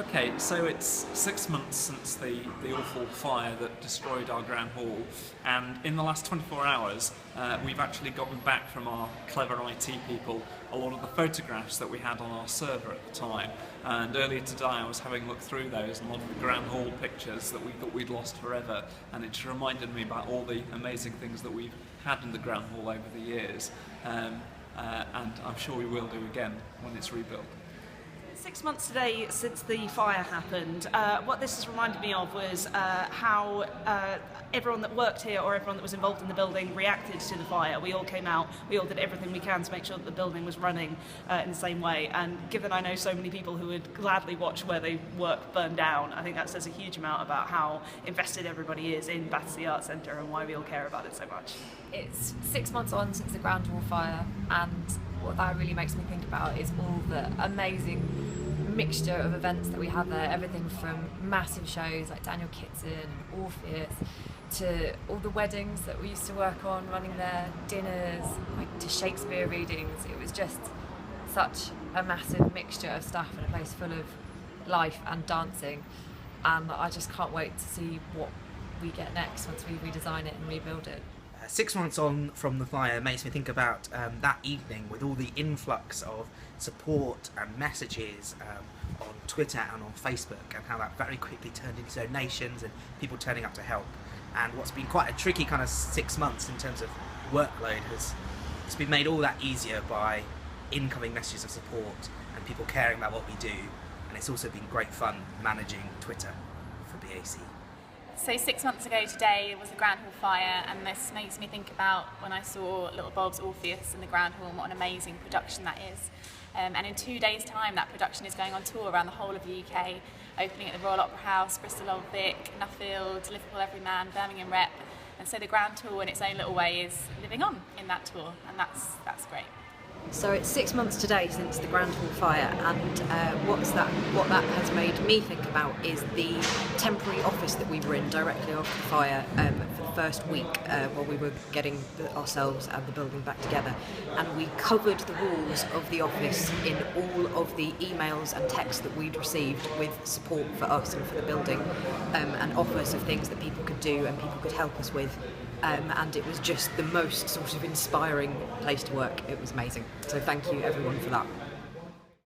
Okay, so it's 6 months since the awful fire that destroyed our Grand Hall, and in the last 24 hours we've actually gotten back from our clever IT people a lot of the photographs that we had on our server at the time. And earlier today I was having a look through those and a lot of the Grand Hall pictures that we thought we'd lost forever, and it just reminded me about all the amazing things that we've had in the Grand Hall over the years, and I'm sure we will do again when it's rebuilt. 6 months today since the fire happened. What this has reminded me of was how everyone that worked here or everyone that was involved in the building reacted to the fire. We all came out, we all did everything we can to make sure that the building was running in the same way. And given I know so many people who would gladly watch where they work burn down, I think that says a huge amount about how invested everybody is in Battersea Arts Centre and why we all care about it so much. It's 6 months on since the Grand Hall fire, and what that really makes me think about is all the amazing mixture of events that we have there, everything from massive shows like Daniel Kitson and Orpheus to all the weddings that we used to work on running there, dinners, like to Shakespeare readings. It was just such a massive mixture of stuff in a place full of life and dancing, and I just can't wait to see what we get next once we redesign it and rebuild it. 6 months on from the fire makes me think about that evening with all the influx of support and messages on Twitter and on Facebook, and how that very quickly turned into donations and people turning up to help. And what's been quite a tricky kind of 6 months in terms of workload it's been made all that easier by incoming messages of support and people caring about what we do. And it's also been great fun managing Twitter for BAC. So 6 months ago today was the Grand Hall fire, and this makes me think about when I saw Little Bob's Orpheus in the Grand Hall and what an amazing production that is. And in 2 days' time that production is going on tour around the whole of the UK, opening at the Royal Opera House, Bristol Old Vic, Nuffield, Liverpool Everyman, Birmingham Rep, and so the Grand Tour in its own little way is living on in that tour, and that's great. So it's 6 months today since the Grand Hall fire, and what that has made me think about is the temporary office that we were in directly after the fire for the first week while we were getting ourselves and the building back together. And we covered the walls of the office in all of the emails and texts that we'd received with support for us and for the building, and offers of things that people could do and people could help us with. And it was just the most sort of inspiring place to work. It was amazing. So thank you everyone for that.